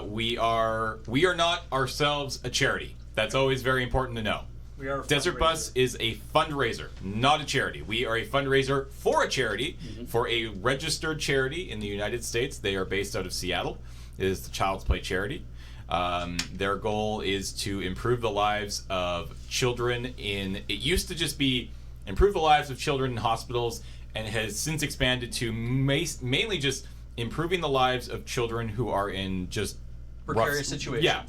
We are not ourselves a charity. That's always very important to know. We are a Desert Bus is a fundraiser, not a charity. We are a fundraiser for a charity, for a registered charity in the United States. They are based out of Seattle. It is the Child's Play charity. Their goal is to improve the lives of children it used to just be improve the lives of children in hospitals, and has since expanded to mainly just improving the lives of children who are in just precarious situations. Yeah,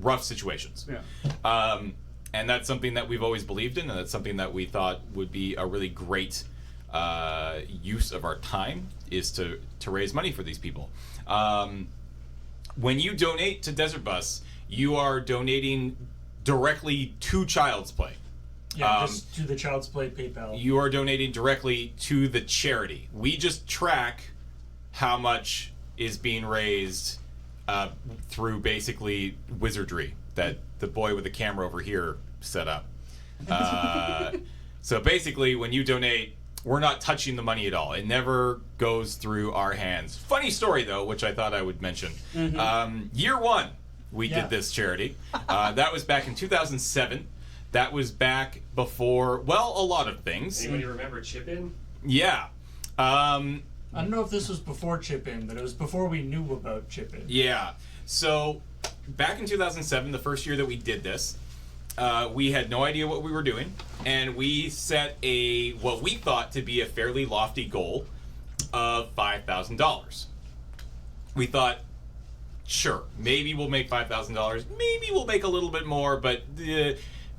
rough situations. Yeah. And that's something that we've always believed in, and that's something that we thought would be a really great use of our time, is to raise money for these people. When you donate to Desert Bus, you are donating directly to Child's Play. Yeah, just to the Child's Play PayPal. You are donating directly to the charity. We just track how much is being raised through basically wizardry that the boy with the camera over here set up. So basically, when you donate, we're not touching the money at all. It never goes through our hands. Funny story, though, which I thought I would mention. Year one, we did this charity. That was back in 2007. That was back before, well, a lot of things. Anybody remember Chip In? Yeah. I don't know if this was before Chip In, but it was before we knew about Chip In. Yeah. So back in 2007, the first year that we did this, we had no idea what we were doing, and we set what we thought to be a fairly lofty goal of $5,000. We thought, sure, maybe we'll make $5,000, maybe we'll make a little bit more, but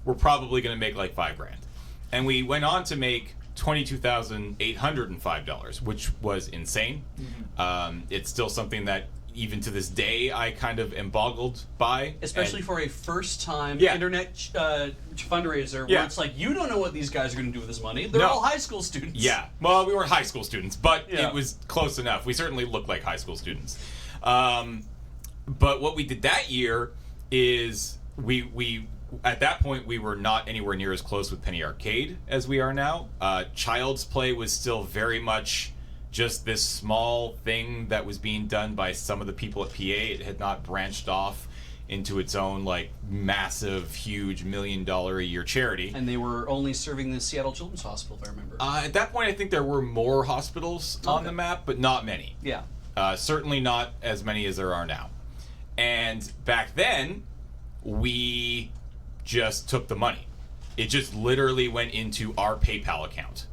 we're probably going to make like $5,000. And we went on to make $22,805, which was insane. It's still something that even to this day I kind of am boggled by. Especially for a first-time Yeah. internet fundraiser, Yeah. where it's like, you don't know what these guys are going to do with this money. They're No. all high school students. Yeah, well, we weren't high school students, but Yeah. it was close enough. We certainly looked like high school students. But what we did that year is we at that point we were not anywhere near as close with Penny Arcade as we are now. Child's Play was still very much just this small thing that was being done by some of the people at PA. It had not branched off into its own like massive, huge $1 million a year charity. And they were only serving the Seattle Children's Hospital, if I remember. At that point, I think there were more hospitals on the map, but not many. Yeah. Certainly not as many as there are now. And back then, we just took the money. It just literally went into our PayPal account.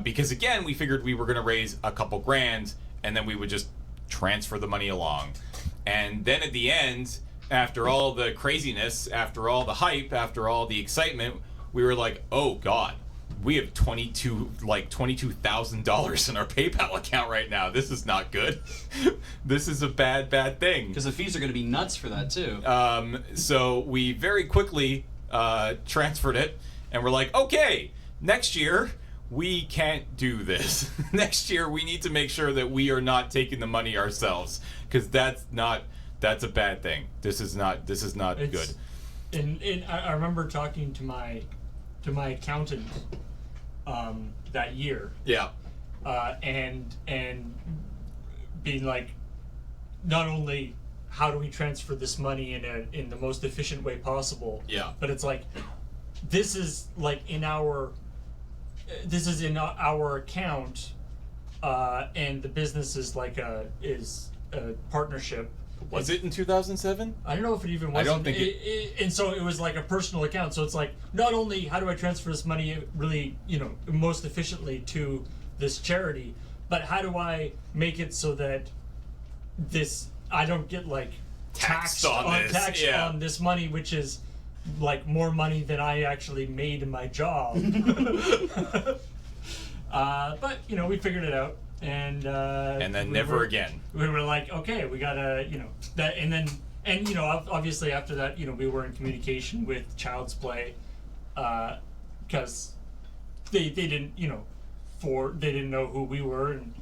Because again, we figured we were going to raise a couple grand, and then we would just transfer the money along. And then at the end, after all the craziness, after all the hype, after all the excitement, we were like, oh God, we have $22,000 in our PayPal account right now. This is not good. This is a bad thing. Because the fees are going to be nuts for that, too. So we very quickly transferred it, and we're like, okay, next year we can't do this. Next year we need to make sure that we are not taking the money ourselves, because that's a bad thing. This is not good. And I remember talking to my accountant that year. Yeah. And being like, not only how do we transfer this money in the most efficient way possible? Yeah. But it's like, this is in our account, and the business is a partnership. Was it in 2007? I don't know if it even was. I don't think and so it was like a personal account. So it's like, not only how do I transfer this money really, most efficiently to this charity, but how do I make it so that I don't get taxed on this money, which is more money than I actually made in my job. But we figured it out. And then never again. We were like, okay, we gotta, that, and obviously after that, we were in communication with Child's Play, because they didn't, they didn't know who we were, and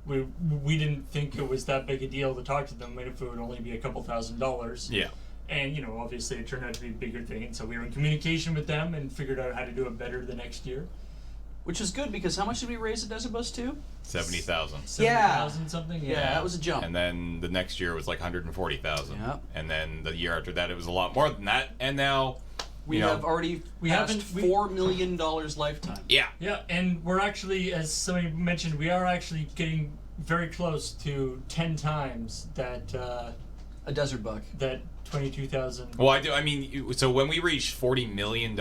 we didn't think it was that big a deal to talk to them if it would only be a couple $1,000s. Yeah. And obviously it turned out to be a bigger thing, and so we were in communication with them and figured out how to do it better the next year. Which is good because how much did we raise at Desert Bus 2? 70,000. 70,000 something. Yeah, that was a jump. And then the next year was like 140,000. Yeah. And then the year after that, it was a lot more than that. And now, We have already passed $4 million lifetime. Yeah. Yeah, and we're actually, as somebody mentioned, we are actually getting very close to 10 times that A desert buck. that 22,000. Well, I mean, so when we reached $40 million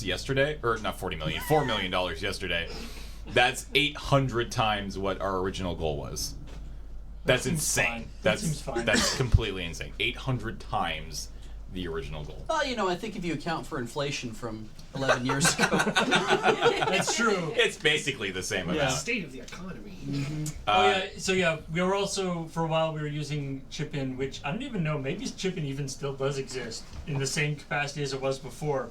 yesterday, or not 40 million, $4 million yesterday, that's 800 times what our original goal was. That's seems insane. fine. That seems fine. That's completely insane. 800 times the original goal. Well, you know, I think if you account for inflation from 11 years ago. That's true. It's basically the same Yeah. amount. State of the economy. Oh yeah, so yeah, we were also for a while we were using Chip-In, which I don't even know. Maybe Chip-In even still does exist in the same capacity as it was before,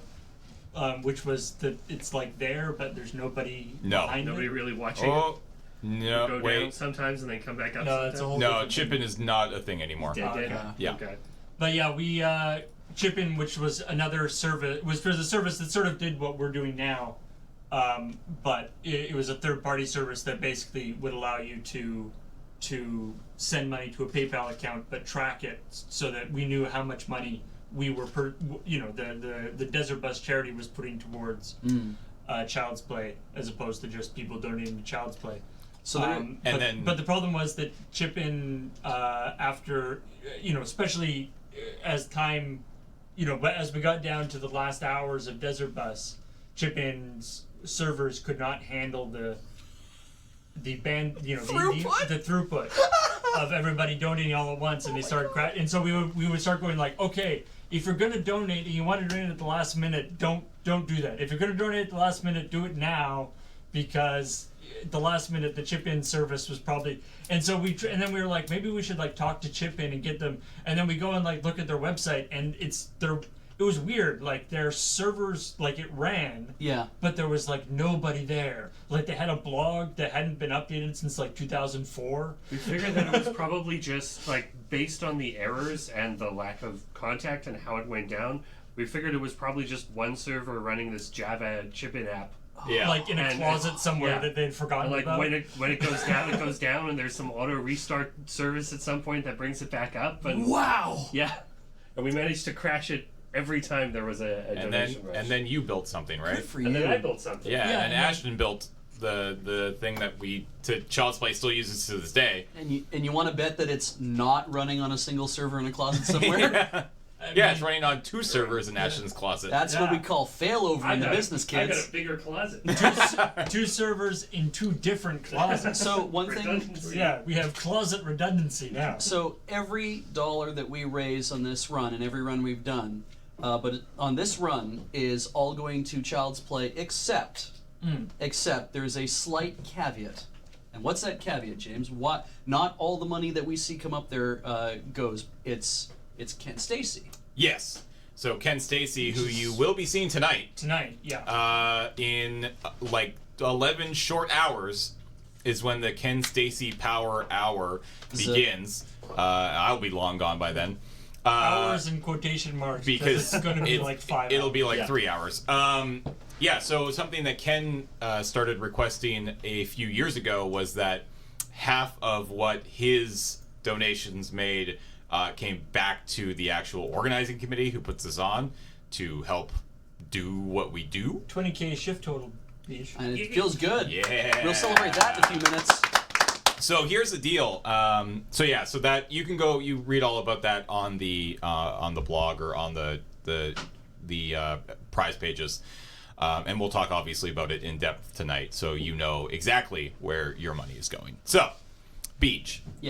which was that it's like there, but there's nobody No. behind Nobody it. really watching Oh, it. no, Go down wait. sometimes and then come back up. No, it's a sometimes. whole No, different thing. Chip-In is not a thing anymore. Dead, dead. Okay. Yeah. Okay. But yeah, we Chip-In, which was another service, was for the service that sort of did what we're doing now, but it was a third-party service that basically would allow you to send money to a PayPal account, but track it so that we knew how much money we were the Desert Bus charity was putting towards Child's Play, as opposed to just people donating to Child's Play. So there, But the problem was that Chip-In, after, especially as time, but as we got down to the last hours of Desert Bus, Chip-In's servers could not handle the Throughput? the throughput of everybody donating all at once, and they started and so we would start going like, okay, if you're gonna donate and you want to donate at the last minute, don't do that. If you're gonna donate at the last minute, do it now, because the last minute the Chip-In service was probably, and so and then we were like, maybe we should like talk to Chip-In and get them, and then we go and like look at their website, and it was weird, like their servers, like it ran, yeah. but there was like nobody there. Like they had a blog that hadn't been updated since like 2004. We figured that it was probably just like based on the errors and the lack of contact and how it went down. We figured it was probably just one server running this Java Chip-In app. Yeah. Like in a And- closet somewhere yeah. that they'd forgotten And like about. when it goes down, it goes down, and there's some auto restart service at some point that brings it back up. And Wow. yeah, and we managed to crash it every time there was a donation rush. And then you built something, right? Good for And you. then I built something. Yeah, Yeah, and and then- Ashton built the thing that Child's Play still uses to this day. And you want to bet that it's not running on a single server in a closet somewhere? Yeah, it's running on 2 servers in Ashton's closet. That's what we Yeah. call failover in the business, I got kids. a bigger closet. 2 servers in 2 different closets. So one thing. Redundancy. Yeah, we have closet redundancy now. So every dollar that we raise on this run, and every run we've done, but on this run is all going to Child's Play, except there's a slight caveat. And what's that caveat, James? What? Not all the money that we see come up there goes. It's Ken Stacy. Yes. So Ken Stacy, who you will be seeing tonight, Tonight, yeah. in like 11 short hours, is when the Ken Stacy Power Hour begins. I'll be long gone by then. Hours in quotation marks, Because it's going to be like 5 It'll hours. be like Yeah. 3 hours. Yeah, so something that Ken started requesting a few years ago was that half of what his donations made came back to the actual organizing committee who puts this on to help do what we do. 20K shift total, Beach. And it feels good. Yeah. We'll celebrate that in a few minutes. So here's the deal. So that you can go, you read all about that on the blog or on the prize pages, and we'll talk obviously about it in depth tonight, so you know exactly where your money is going. So, Beach.